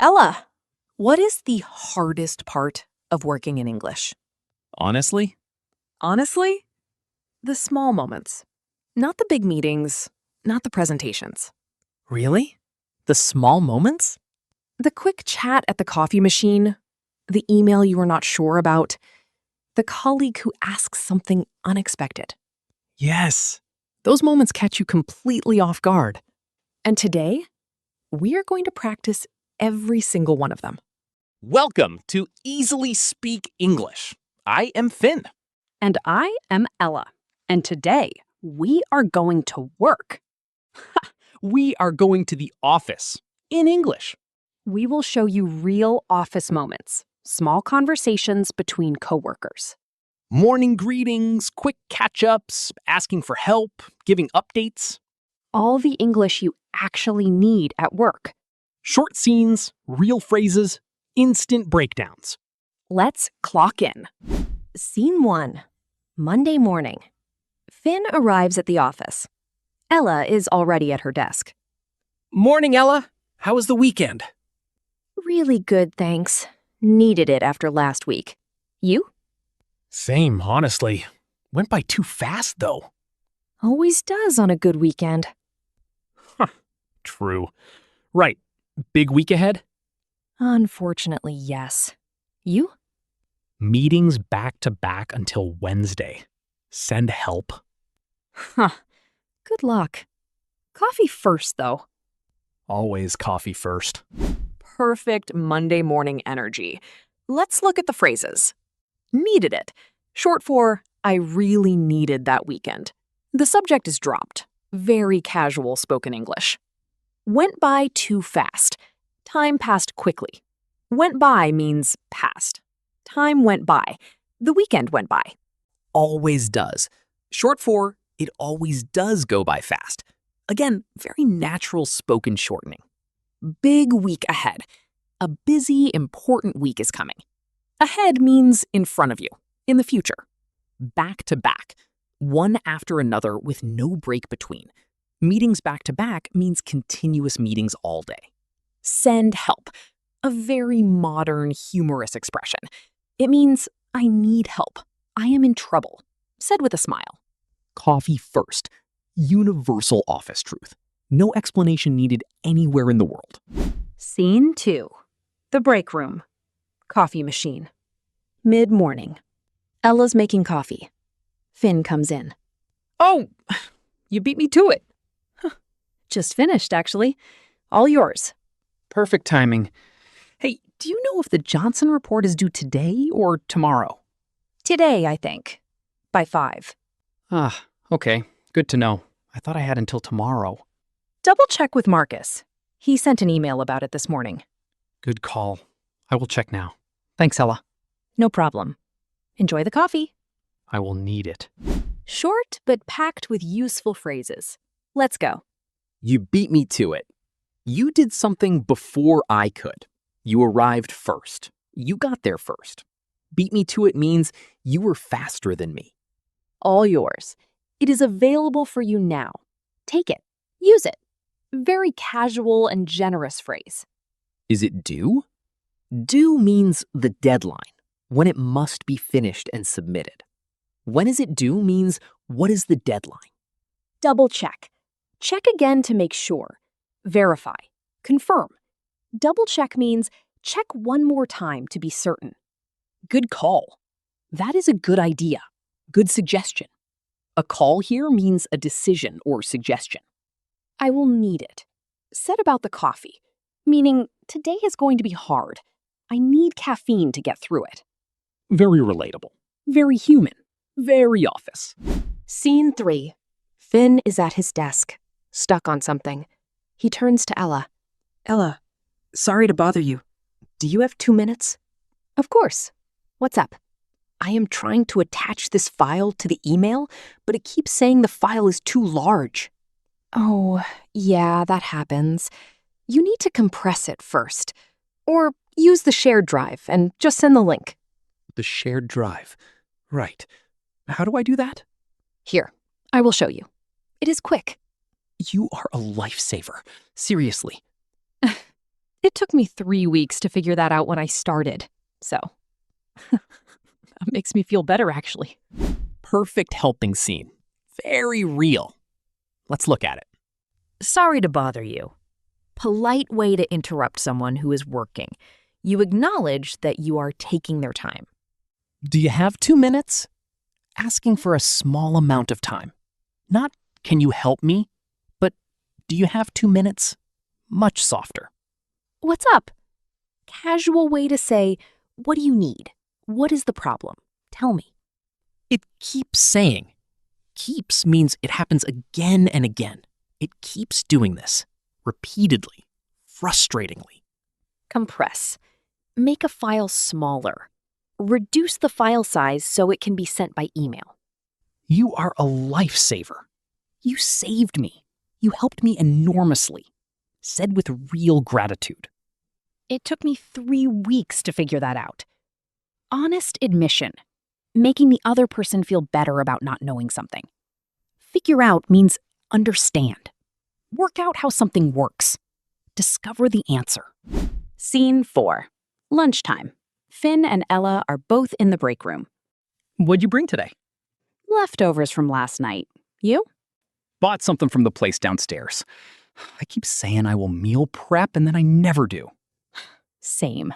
Ella, what is the hardest part of working in English? Honestly? Honestly, the small moments. Not the big meetings, not the presentations. Really? The small moments? The quick chat at the coffee machine, the email you were not sure about, the colleague who asks something unexpected. Yes. Those moments catch you completely off guard. And today, we are going to practice every single one of them. Welcome to Easily Speak English. I am Finn. And I am Ella. And today, we are going to work. We are going to the office in English. We will show you real office moments, small conversations between coworkers. Morning greetings, quick catch-ups, asking for help, giving updates. All the English you actually need at work. Short scenes, real phrases, instant breakdowns. Let's clock in. Scene 1. Monday morning. Finn arrives at the office. Ella is already at her desk. Morning, Ella. How was the weekend? Really good, thanks. Needed it after last week. You? Same, honestly. Went by too fast, though. Always does on a good weekend. True. Right. Big week ahead? Unfortunately, yes. You? Meetings back to back until Wednesday. Send help. Good luck. Coffee first, though. Always coffee first. Perfect Monday morning energy. Let's look at the phrases. Needed it. Short for, I really needed that weekend. The subject is dropped. Very casual spoken English. Went by too fast. Time passed quickly. Went by means past. Time went by. The weekend went by. Always does. Short for, it always does go by fast. Again, very natural spoken shortening. Big week ahead. A busy, important week is coming. Ahead means in front of you, in the future. Back to back, one after another with no break between. Meetings back to back means continuous meetings all day. Send help, a very modern, humorous expression. It means I need help. I am in trouble, said with a smile. Coffee first. Universal office truth. No explanation needed anywhere in the world. Scene 2. The break room. Coffee machine. Mid-morning. Ella's making coffee. Finn comes in. Oh, you beat me to it. Just finished, actually. All yours. Perfect timing. Hey, do you know if the Johnson report is due today or tomorrow? Today, I think. By 5. Ah, okay. Good to know. I thought I had until tomorrow. Double check with Marcus. He sent an email about it this morning. Good call. I will check now. Thanks, Ella. No problem. Enjoy the coffee. I will need it. Short but packed with useful phrases. Let's go. You beat me to it. You did something before I could. You arrived first. You got there first. Beat me to it means you were faster than me. All yours. It is available for you now. Take it. Use it. Very casual and generous phrase. Is it due? Due means the deadline, when it must be finished and submitted. When is it due means what is the deadline? Double check. Check again to make sure. Verify. Confirm. Double check means check one more time to be certain. Good call. That is a good idea. Good suggestion. A call here means a decision or suggestion. I will need it. Said about the coffee, meaning today is going to be hard. I need caffeine to get through it. Very relatable. Very human. Very office. Scene 3. Finn is at his desk, stuck on something. He turns to Ella. Ella, sorry to bother you. Do you have 2 minutes? Of course. What's up? I am trying to attach this file to the email, but it keeps saying the file is too large. Oh, yeah, that happens. You need to compress it first. Or use the shared drive and just send the link. The shared drive. Right. How do I do that? Here, I will show you. It is quick. You are a lifesaver. Seriously. It took me 3 weeks to figure that out when I started. So, that makes me feel better, actually. Perfect helping scene. Very real. Let's look at it. Sorry to bother you. Polite way to interrupt someone who is working. You acknowledge that you are taking their time. Do you have 2 minutes? Asking for a small amount of time. Not, can you help me? But, do you have 2 minutes? Much softer. What's up? Casual way to say, what do you need? What is the problem? Tell me. It keeps saying. Keeps means it happens again and again. It keeps doing this. Repeatedly. Frustratingly. Compress. Make a file smaller. Reduce the file size so it can be sent by email. You are a lifesaver. You saved me. You helped me enormously. Said with real gratitude. It took me 3 weeks to figure that out. Honest admission. Making the other person feel better about not knowing something. Figure out means understand. Work out how something works. Discover the answer. Scene 4. Lunchtime. Finn and Ella are both in the break room. What'd you bring today? Leftovers from last night. You? Bought something from the place downstairs. I keep saying I will meal prep and then I never do. Same.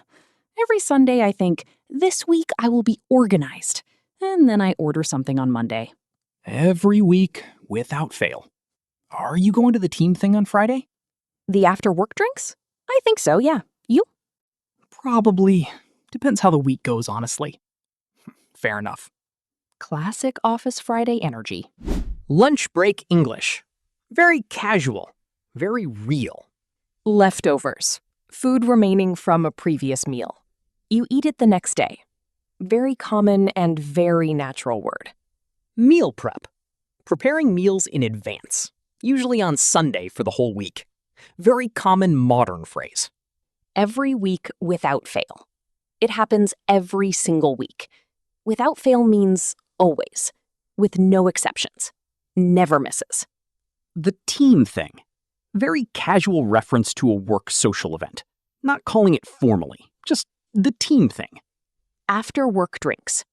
Every Sunday I think, this week I will be organized. And then I order something on Monday. Every week, without fail. Are you going to the team thing on Friday? The after work drinks? I think so, yeah. You? Probably. Depends how the week goes, honestly. Fair enough. Classic Office Friday energy. Lunch break English. Very casual. Very real. Leftovers. Food remaining from a previous meal. You eat it the next day. Very common and very natural word. Meal prep. Preparing meals in advance. Usually on Sunday for the whole week. Very common modern phrase. Every week without fail. It happens every single week. Without fail means always. With no exceptions. Never misses. The team thing. Very casual reference to a work social event. Not calling it formally. Just the team thing. After work drinks.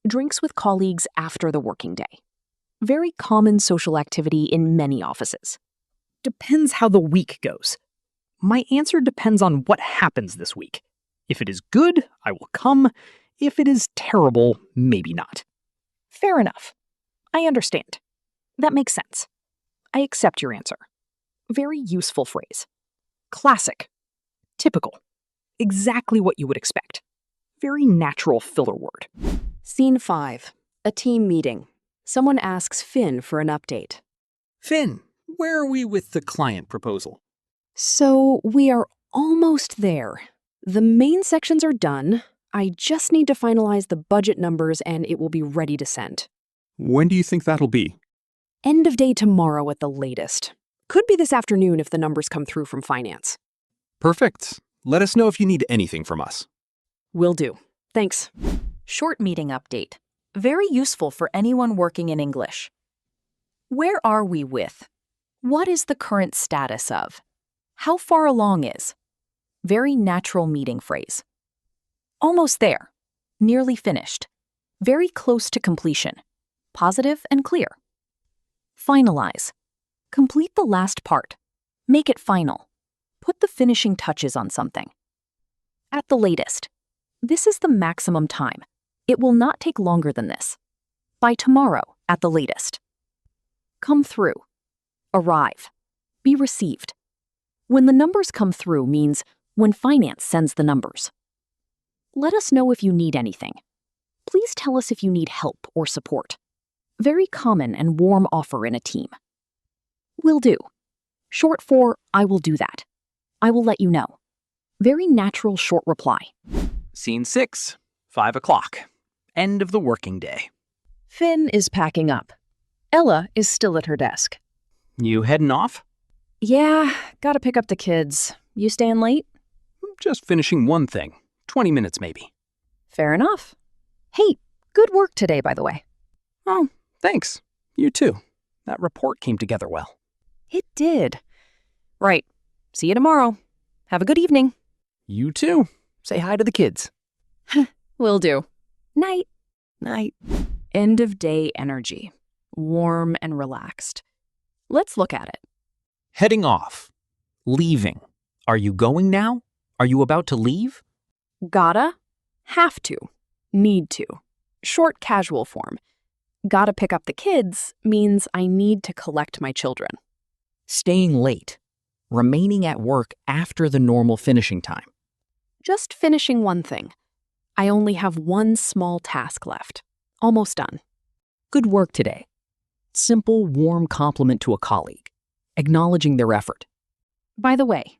Drinks with colleagues after the working day. Very common social activity in many offices. Depends how the week goes. My answer depends on what happens this week. If it is good, I will come. If it is terrible, maybe not. Fair enough. I understand. That makes sense. I accept your answer. Very useful phrase. Classic. Typical. Exactly what you would expect. Very natural filler word. Scene 5. A team meeting. Someone asks Finn for an update. Finn, where are we with the client proposal? So we are almost there. The main sections are done. I just need to finalize the budget numbers and it will be ready to send. When do you think that'll be? End of day tomorrow at the latest. Could be this afternoon if the numbers come through from finance. Perfect. Let us know if you need anything from us. Will do. Thanks. Short meeting update. Very useful for anyone working in English. Where are we with? What is the current status of? How far along is? Very natural meeting phrase. Almost there. Nearly finished. Very close to completion. Positive and clear. Finalize. Complete the last part. Make it final. Put the finishing touches on something. At the latest. This is the maximum time. It will not take longer than this. By tomorrow, at the latest. Come through. Arrive. Be received. When the numbers come through means when finance sends the numbers. Let us know if you need anything. Please tell us if you need help or support. Very common and warm offer in a team. Will do. Short for, I will do that. I will let you know. Very natural short reply. Scene 6, 5 o'clock. End of the working day. Finn is packing up. Ella is still at her desk. You heading off? Yeah, gotta pick up the kids. You staying late? Just finishing one thing. 20 minutes maybe. Fair enough. Hey, good work today, by the way. Oh, thanks. You too. That report came together well. It did. Right. See you tomorrow. Have a good evening. You too. Say hi to the kids. Will do. Night. Night. End of day energy. Warm and relaxed. Let's look at it. Heading off. Leaving. Are you going now? Are you about to leave? Gotta, have to, need to. Short casual form. Gotta pick up the kids means I need to collect my children. Staying late. Remaining at work after the normal finishing time. Just finishing one thing. I only have one small task left. Almost done. Good work today. Simple, warm compliment to a colleague, acknowledging their effort. By the way,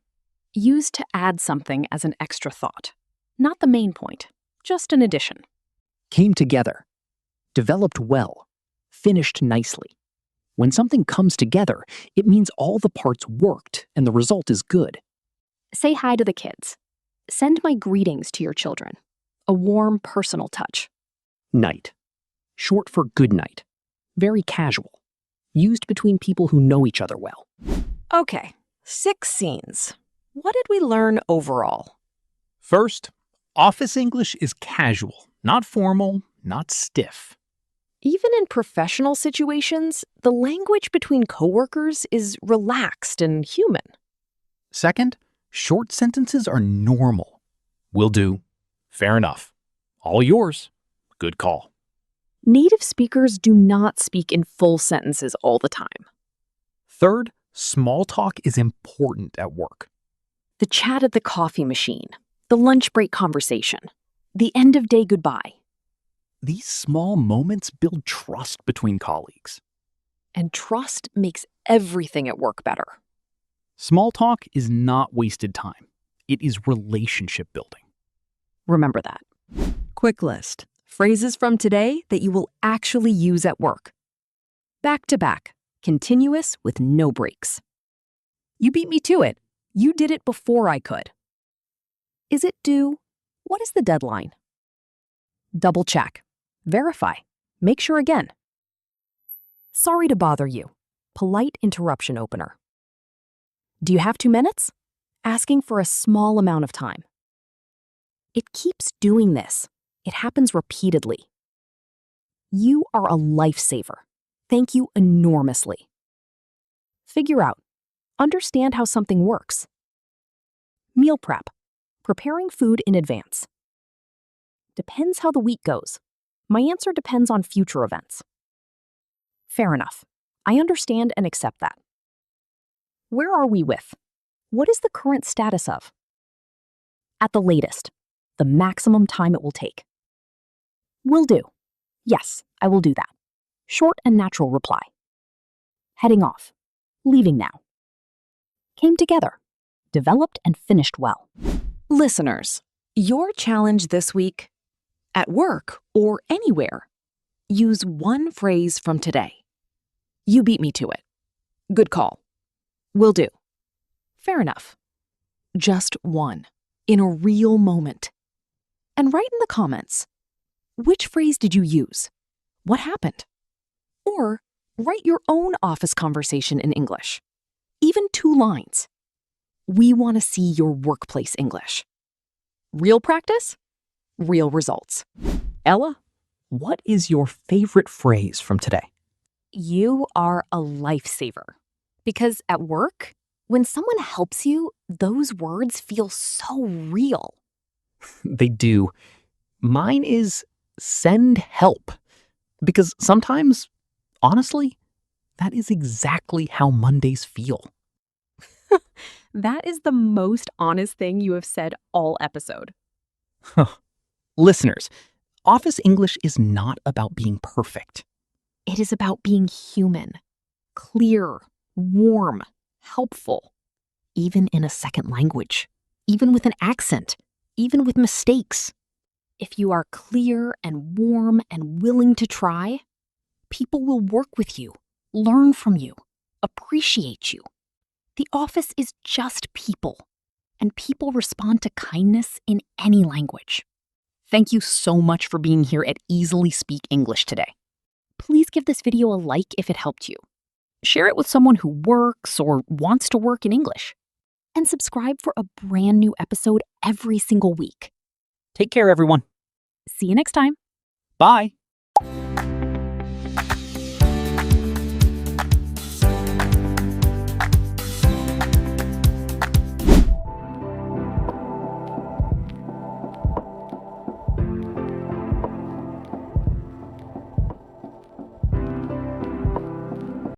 use to add something as an extra thought. Not the main point, just an addition. Came together. Developed well. Finished nicely. When something comes together, it means all the parts worked and the result is good. Say hi to the kids. Send my greetings to your children. A warm, personal touch. Night. Short for good night. Very casual. Used between people who know each other well. Okay, 6 scenes. What did we learn overall? First, office English is casual, not formal, not stiff. Even in professional situations, the language between coworkers is relaxed and human. Second, short sentences are normal. Will do. Fair enough. All yours. Good call. Native speakers do not speak in full sentences all the time. Third, small talk is important at work. The chat at the coffee machine, the lunch break conversation, the end of day goodbye. These small moments build trust between colleagues. And trust makes everything at work better. Small talk is not wasted time. It is relationship building. Remember that. Quick list. Phrases from today that you will actually use at work. Back to back. Continuous with no breaks. You beat me to it. You did it before I could. Is it due? What is the deadline? Double check. Verify. Make sure again. Sorry to bother you. Polite interruption opener. Do you have 2 minutes? Asking for a small amount of time. It keeps doing this. It happens repeatedly. You are a lifesaver. Thank you enormously. Figure out. Understand how something works. Meal prep. Preparing food in advance. Depends how the week goes. My answer depends on future events. Fair enough. I understand and accept that. Where are we with? What is the current status of? At the latest. The maximum time it will take. Will do. Yes, I will do that. Short and natural reply. Heading off. Leaving now. Came together. Developed and finished well. Listeners, your challenge this week, at work or anywhere, use one phrase from today. You beat me to it. Good call. Will do. Fair enough. Just one, in a real moment. And write in the comments, which phrase did you use? What happened? Or write your own office conversation in English. Even 2 lines. We want to see your workplace English. Real practice, real results. Ella, what is your favorite phrase from today? You are a lifesaver. Because at work, when someone helps you, those words feel so real. They do. Mine is send help. Because sometimes, honestly, that is exactly how Mondays feel. That is the most honest thing you have said all episode. Listeners, office English is not about being perfect. It is about being human, clear, warm, helpful, Even in a second language, even with an accent, even with mistakes. If you are clear and warm and willing to try, people will work with you, learn from you, appreciate you. The office is just people, and people respond to kindness in any language. Thank you so much for being here at Easily Speak English today. Please give this video a like if it helped you. Share it with someone who works or wants to work in English. and subscribe for a brand new episode every single week. Take care, everyone. See you next time. Bye.